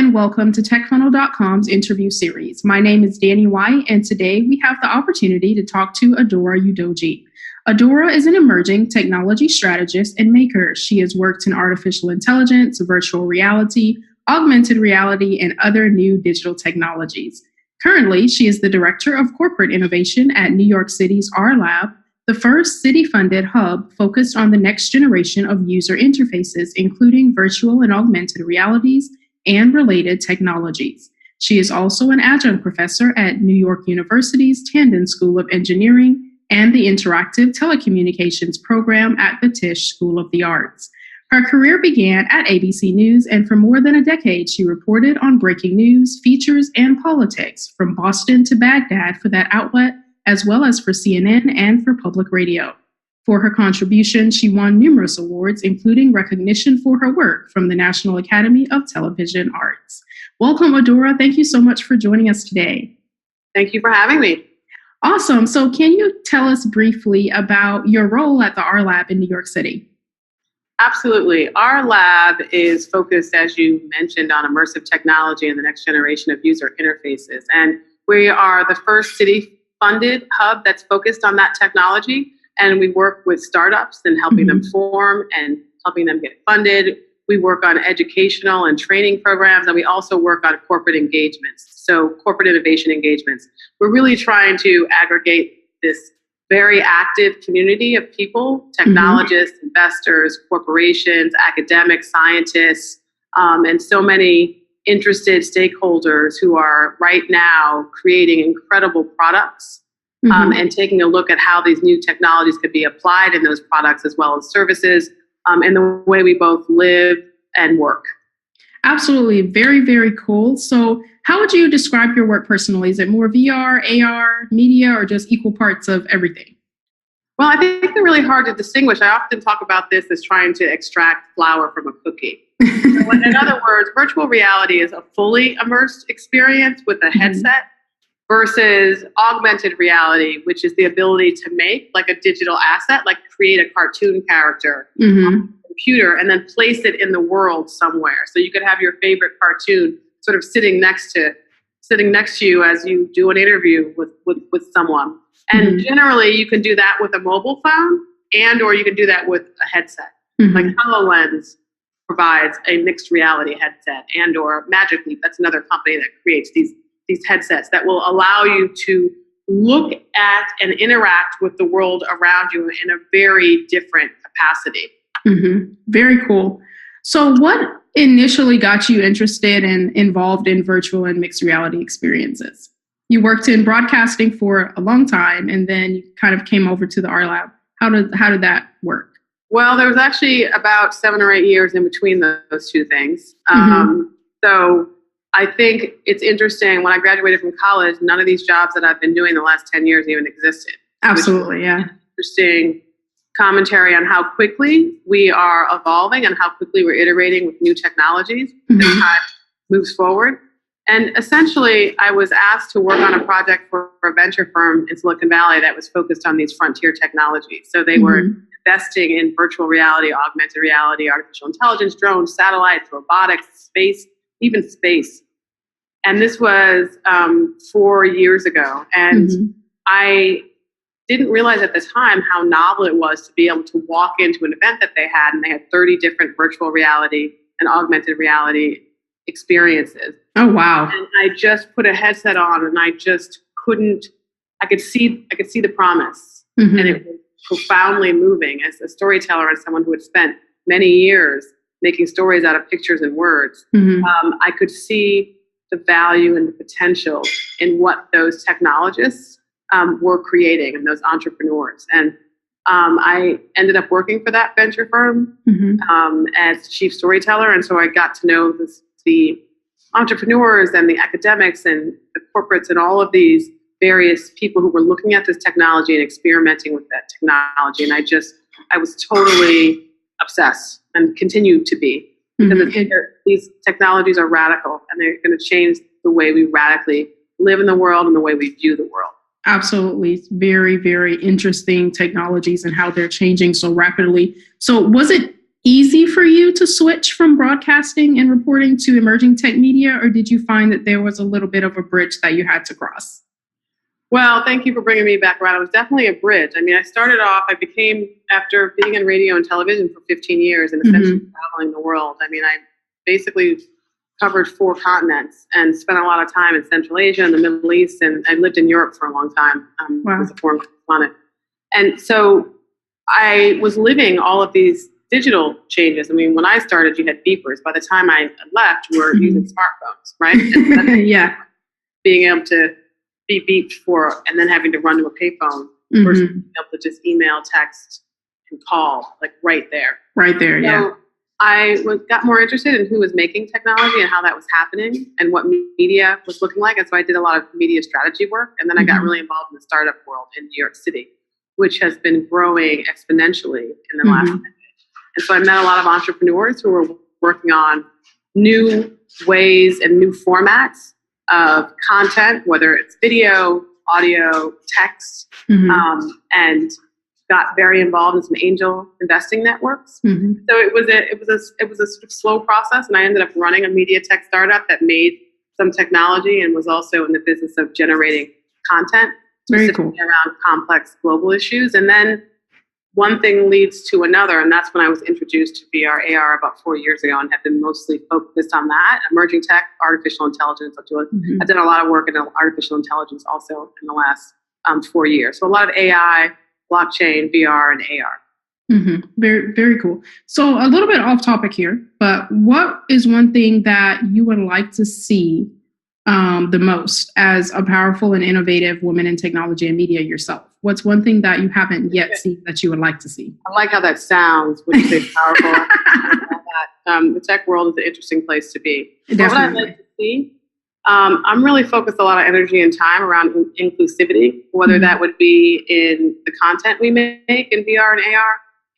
and welcome to TechFunnel.com's interview series. My name is Danny White, and today we have the opportunity to talk to Adaora Udoji. Adaora is an emerging technology strategist and maker. She has worked in artificial intelligence, virtual reality, augmented reality, and other new digital technologies. Currently, she is the Director of Corporate Innovation at New York City's R-Lab, the first city-funded hub focused on the next generation of user interfaces, including virtual and augmented realities and related technologies. She is also an adjunct professor at New York University's Tandon School of Engineering and the Interactive Telecommunications program at the Tisch School of the Arts. Her career began at ABC News, and for more than a decade, she reported on breaking news, features, and politics from Boston to Baghdad for that outlet, as well as for CNN and for public radio. For her contribution, she won numerous awards, including recognition for her work from the National Academy of Television Arts. Welcome, Adaora. Thank you so much for joining us today. Thank you for having me. Awesome. So can you tell us briefly about your role at the R-Lab in New York City? Absolutely. Our lab is focused, as you mentioned, on immersive technology and the next generation of user interfaces. And we are the first city-funded hub that's focused on that technology. And we work with startups and helping them form and helping them get funded. We work on educational and training programs, and we also work on corporate engagements, so corporate innovation engagements. We're really trying to aggregate this very active community of people, technologists, investors, corporations, academics, scientists, and so many interested stakeholders who are right now creating incredible products and taking a look at how these new technologies could be applied in those products as well as services, and the way we both live and work. Absolutely. Very, very cool. So how would you describe your work personally? Is it more VR, AR, media, or just equal parts of everything? Well, I think they're really hard to distinguish. I often talk about this as trying to extract flour from a cookie. So in other words, virtual reality is a fully immersed experience with a headset versus augmented reality, which is the ability to make like a digital asset, like create a cartoon character on a computer and then place it in the world somewhere. So you could have your favorite cartoon sort of sitting next to you as you do an interview with someone. And generally you can do that with a mobile phone or you can do that with a headset. Like HoloLens provides a mixed reality headset or Magic Leap, that's another company that creates these headsets that will allow you to look at and interact with the world around you in a very different capacity. Very cool. So what initially got you interested and involved in virtual and mixed reality experiences? You worked in broadcasting for a long time, and then you kind of came over to the R-Lab. How did that work? Well, there was actually about 7 or 8 years in between those two things. So I think it's interesting. When I graduated from college, none of these jobs that I've been doing the last 10 years even existed. Absolutely, yeah. Interesting commentary on how quickly we are evolving and how quickly we're iterating with new technologies as time moves forward. And essentially, I was asked to work on a project for a venture firm in Silicon Valley that was focused on these frontier technologies. So they were investing in virtual reality, augmented reality, artificial intelligence, drones, satellites, robotics, space, even space. And this was 4 years ago. And I didn't realize at the time how novel it was to be able to walk into an event that they had, and they had 30 different virtual reality and augmented reality experiences. Oh, wow. And I just put a headset on and I just I could see the promise. And it was profoundly moving as a storyteller and someone who had spent many years making stories out of pictures and words. I could see the value and the potential in what those technologists were creating and those entrepreneurs. And I ended up working for that venture firm as chief storyteller. And so I got to know the entrepreneurs and the academics and the corporates and all of these various people who were looking at this technology and experimenting with that technology. And I was totally obsessed and continue to be. Because these technologies are radical and they're going to change the way we radically live in the world and the way we view the world. Absolutely. It's very, very interesting technologies and how they're changing so rapidly. So was it easy for you to switch from broadcasting and reporting to emerging tech media, or did you find that there was a little bit of a bridge that you had to cross? Well, thank you for bringing me back around. It was definitely a bridge. I mean, after being in radio and television for 15 years and essentially traveling the world, I mean, I basically covered 4 continents and spent a lot of time in Central Asia and the Middle East, and I lived in Europe for a long time. Wow. Was a former correspondent. And so I was living all of these digital changes. I mean, when I started, you had beepers. By the time I left, we were using smartphones, right? Yeah. Being able to be beeped for and then having to run to a payphone versus being able to just email, text, and call, like right there. Right there, yeah. I got more interested in who was making technology and how that was happening and what media was looking like. And so I did a lot of media strategy work. And then I got really involved in the startup world in New York City, which has been growing exponentially in the last decade. And so I met a lot of entrepreneurs who were working on new ways and new formats of content, whether it's video, audio, text, and got very involved in some angel investing networks. So it was a sort of slow process, and I ended up running a media tech startup that made some technology and was also in the business of generating content specifically around complex global issues. And then one thing leads to another, and that's when I was introduced to VR, AR about 4 years ago, and have been mostly focused on that, emerging tech, artificial intelligence. I've done a lot of work in artificial intelligence also in the last 4 years. So a lot of AI, blockchain, VR, and AR. Very, very cool. So a little bit off topic here, but what is one thing that you would like to see the most as a powerful and innovative woman in technology and media yourself? What's one thing that you haven't yet seen that you would like to see? I like how that sounds, which is powerful. The tech world is an interesting place to be. What would I like to see? I'm really focused a lot of energy and time around inclusivity, whether that would be in the content we make in VR and AR,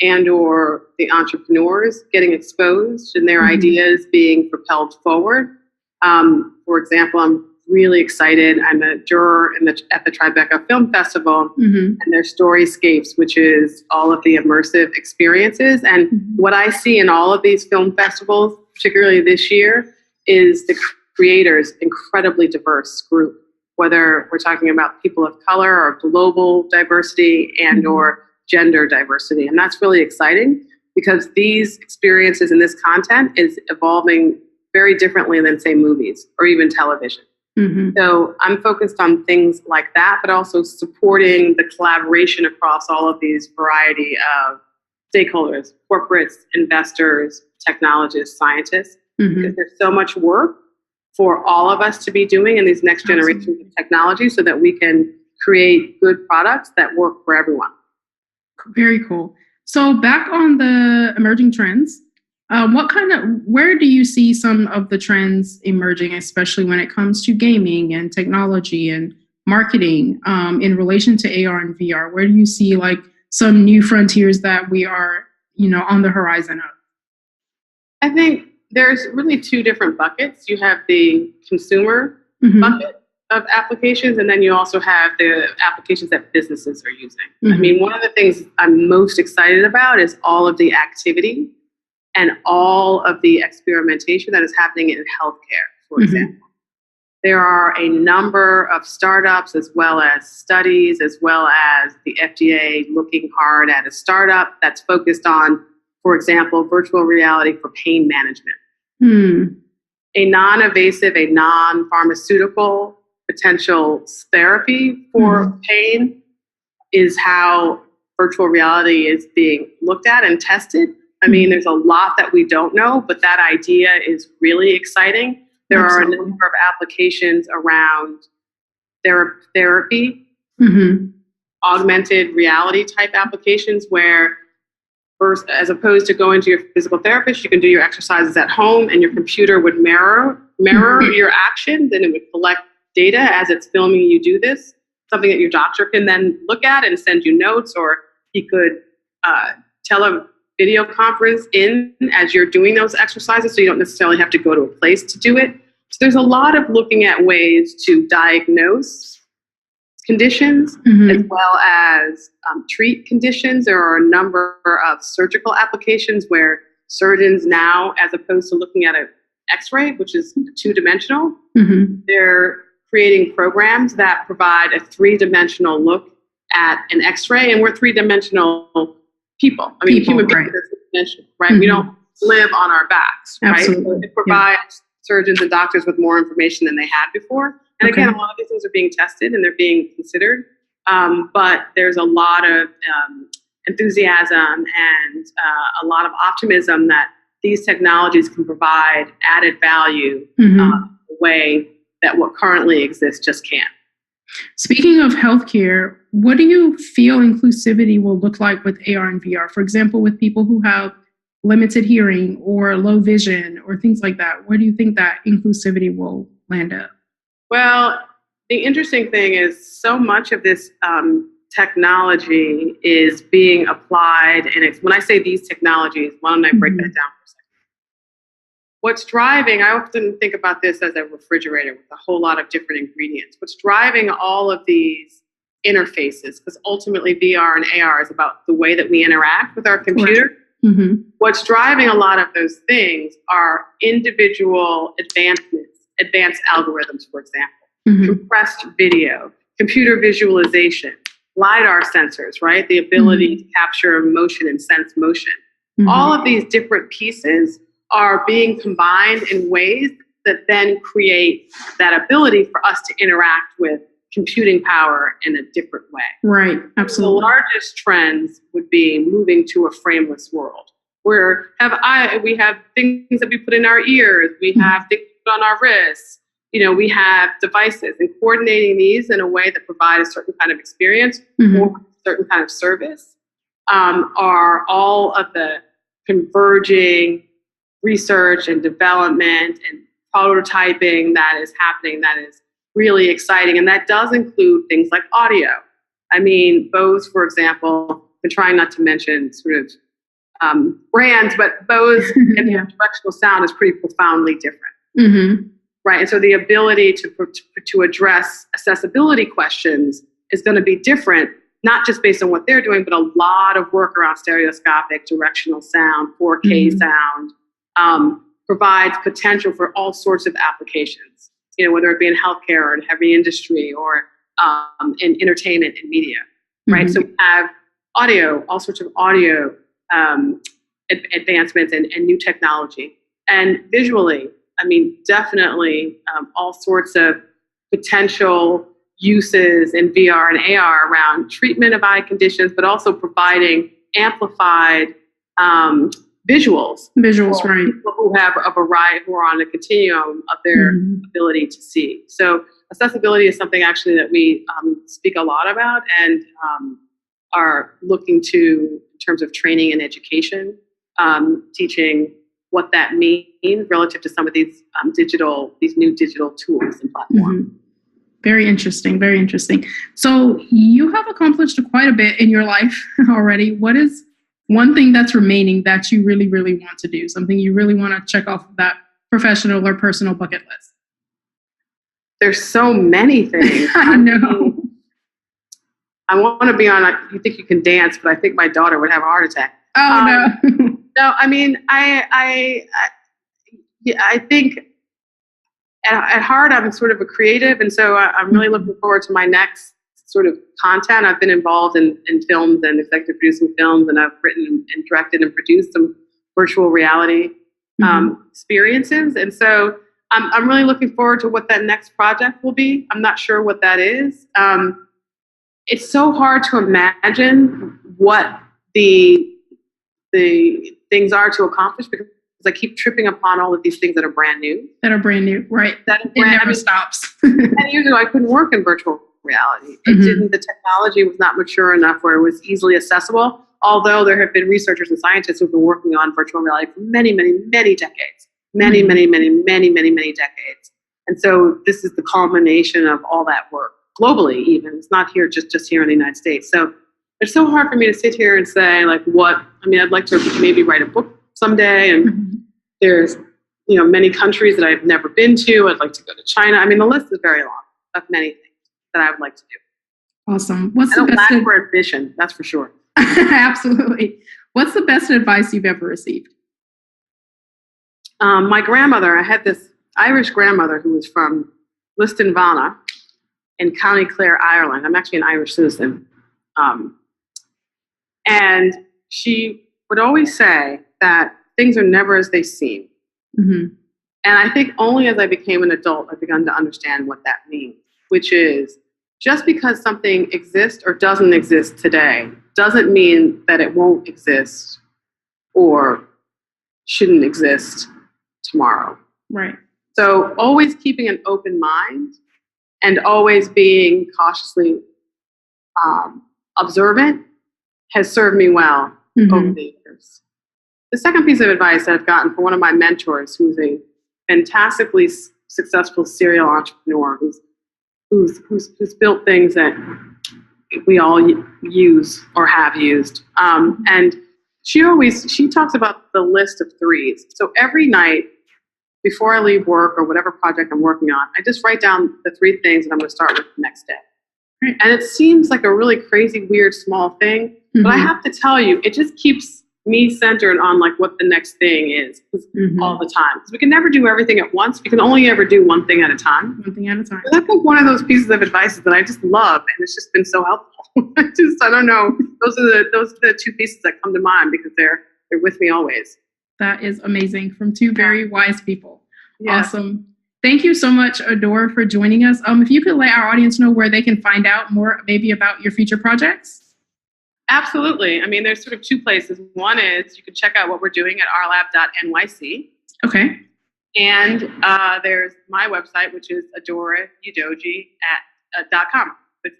and or the entrepreneurs getting exposed and their ideas being propelled forward. For example, I'm really excited. I'm a juror at the Tribeca Film Festival and their Storyscapes, which is all of the immersive experiences. And what I see in all of these film festivals, particularly this year, is the creators, incredibly diverse group, whether we're talking about people of color or global diversity and or gender diversity. And that's really exciting because these experiences and this content is evolving very differently than, say, movies or even television. So I'm focused on things like that, but also supporting the collaboration across all of these variety of stakeholders, corporates, investors, technologists, scientists, because there's so much work for all of us to be doing in these next generations of technology so that we can create good products that work for everyone. Very cool. So back on the emerging trends, where do you see some of the trends emerging, especially when it comes to gaming and technology and marketing in relation to AR and VR? Where do you see like some new frontiers that we are, on the horizon of? I think there's really 2 different buckets. You have the consumer bucket of applications, and then you also have the applications that businesses are using. I mean, one of the things I'm most excited about is all of the activity and all of the experimentation that is happening in healthcare, for example. There are a number of startups as well as studies, as well as the FDA looking hard at a startup that's focused on, for example, virtual reality for pain management. A non-invasive, a non-pharmaceutical potential therapy for pain is how virtual reality is being looked at and tested. I mean, there's a lot that we don't know, but that idea is really exciting. There are a number of applications around therapy, augmented reality type applications where, as opposed to going to your physical therapist, you can do your exercises at home and your computer would mirror your actions, and it would collect data as it's filming you do this, something that your doctor can then look at and send you notes, or he could tell a video conference in as you're doing those exercises, so you don't necessarily have to go to a place to do it. So there's a lot of looking at ways to diagnose conditions as well as treat conditions. There are a number of surgical applications where surgeons now, as opposed to looking at an X-ray, which is two-dimensional, they're creating programs that provide a three-dimensional look at an X-ray, and we're three-dimensional people. I mean, human beings are three-dimensional, right? We don't live on our backs, right? Absolutely. So it provides surgeons and doctors with more information than they had before. And again, a lot of these things are being tested and they're being considered, but there's a lot of enthusiasm and a lot of optimism that these technologies can provide added value in a way that what currently exists just can't. Speaking of healthcare, what do you feel inclusivity will look like with AR and VR? For example, with people who have limited hearing or low vision or things like that, where do you think that inclusivity will land at? Well, the interesting thing is so much of this technology is being applied, and when I say these technologies, why don't I break that down for a second? What's driving, I often think about this as a refrigerator with a whole lot of different ingredients. What's driving all of these interfaces, because ultimately VR and AR is about the way that we interact with our computer. What's driving a lot of those things are individual advanced algorithms, for example, compressed video, computer visualization, LiDAR sensors, right? The ability to capture motion and sense motion. All of these different pieces are being combined in ways that then create that ability for us to interact with computing power in a different way. Right, absolutely. The largest trends would be moving to a frameless world where we have things that we put in our ears, we have things on our wrists, we have devices, and coordinating these in a way that provide a certain kind of experience or a certain kind of service are all of the converging research and development and prototyping that is happening that is really exciting. And that does include things like audio. I mean, Bose, for example, I'm trying not to mention sort of brands, but Bose and directional sound is pretty profoundly different. Right. And so the ability to address accessibility questions is going to be different, not just based on what they're doing, but a lot of work around stereoscopic directional sound, 4K sound, provides potential for all sorts of applications, whether it be in healthcare or in heavy industry or in entertainment and media, right? So we have audio, all sorts of audio advancements and new technology. And visually, I mean, definitely all sorts of potential uses in VR and AR around treatment of eye conditions, but also providing amplified visuals. Visuals, right. People who have a variety, who are on a continuum of their ability to see. So accessibility is something actually that we speak a lot about and are looking to in terms of training and education, teaching what that means relative to some of these new digital tools and platforms. Very interesting, very interesting. So you have accomplished quite a bit in your life already. What is one thing that's remaining that you really, really want to do? Something you really want to check off that professional or personal bucket list? There's so many things. I know. I want to be on, you think you can dance, but I think my daughter would have a heart attack. Oh, no. No, I mean, I think at heart, I'm sort of a creative. And so I'm really looking forward to my next sort of content. I've been involved in films and executive producing films, and I've written and directed and produced some virtual reality experiences. And so I'm really looking forward to what that next project will be. I'm not sure what that is. It's so hard to imagine what the things are to accomplish because I keep tripping upon all of these things that are brand new. Right. It never stops. 10 years ago, I couldn't work in virtual reality. The technology was not mature enough where it was easily accessible, although there have been researchers and scientists who've been working on virtual reality for many, many, many decades. Many decades. And so this is the culmination of all that work globally, even. It's not here, just here in the United States. So it's so hard for me to sit here and say, like, I'd like to maybe write a book someday. And there's, many countries that I've never been to. I'd like to go to China. I mean, the list is very long of many things that I would like to do. Awesome. I don't lack for ambition, that's for sure. Absolutely. What's the best advice you've ever received? My grandmother, I had this Irish grandmother who was from Listonvanna in County Clare, Ireland. I'm actually an Irish citizen. And she would always say that things are never as they seem. Mm-hmm. And I think only as I became an adult, I've begun to understand what that means, which is just because something exists or doesn't exist today doesn't mean that it won't exist or shouldn't exist tomorrow. Right. So always keeping an open mind and always being cautiously observant has served me well over the years. The second piece of advice that I've gotten from one of my mentors, who's a fantastically successful serial entrepreneur, who's built things that we all use or have used, and she talks about the list of threes. So every night before I leave work or whatever project I'm working on, I just write down the 3 things that I'm going to start with the next day. Right. And it seems like a really crazy, weird, small thing, but I have to tell you, it just keeps me centered on like what the next thing is all the time. Because we can never do everything at once. We can only ever do one thing at a time. One thing at a time. So that's like one of those pieces of advice that I just love, and it's just been so helpful. I don't know. Those are the 2 pieces that come to mind because they're with me always. That is amazing from 2 very wise people. Yes. Awesome. Thank you so much, Adaora, for joining us. If you could let our audience know where they can find out more maybe about your future projects. Absolutely. I mean, there's sort of 2 places. One is you can check out what we're doing at ourlab.nyc. Okay. And there's my website, which is AdaoraUdoji.com. It's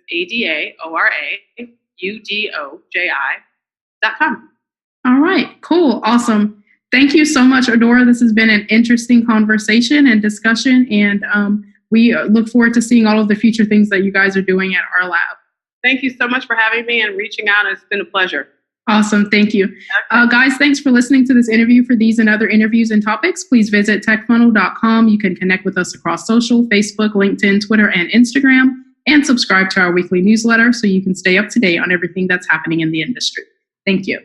AdaoraUdoji.com. All right. Cool. Awesome. Thank you so much, Adaora. This has been an interesting conversation and discussion, and we look forward to seeing all of the future things that you guys are doing at our lab. Thank you so much for having me and reaching out. It's been a pleasure. Awesome. Thank you. Okay. Guys, thanks for listening to this interview. For these and other interviews and topics, please visit techfunnel.com. You can connect with us across social, Facebook, LinkedIn, Twitter, and Instagram, and subscribe to our weekly newsletter so you can stay up to date on everything that's happening in the industry. Thank you.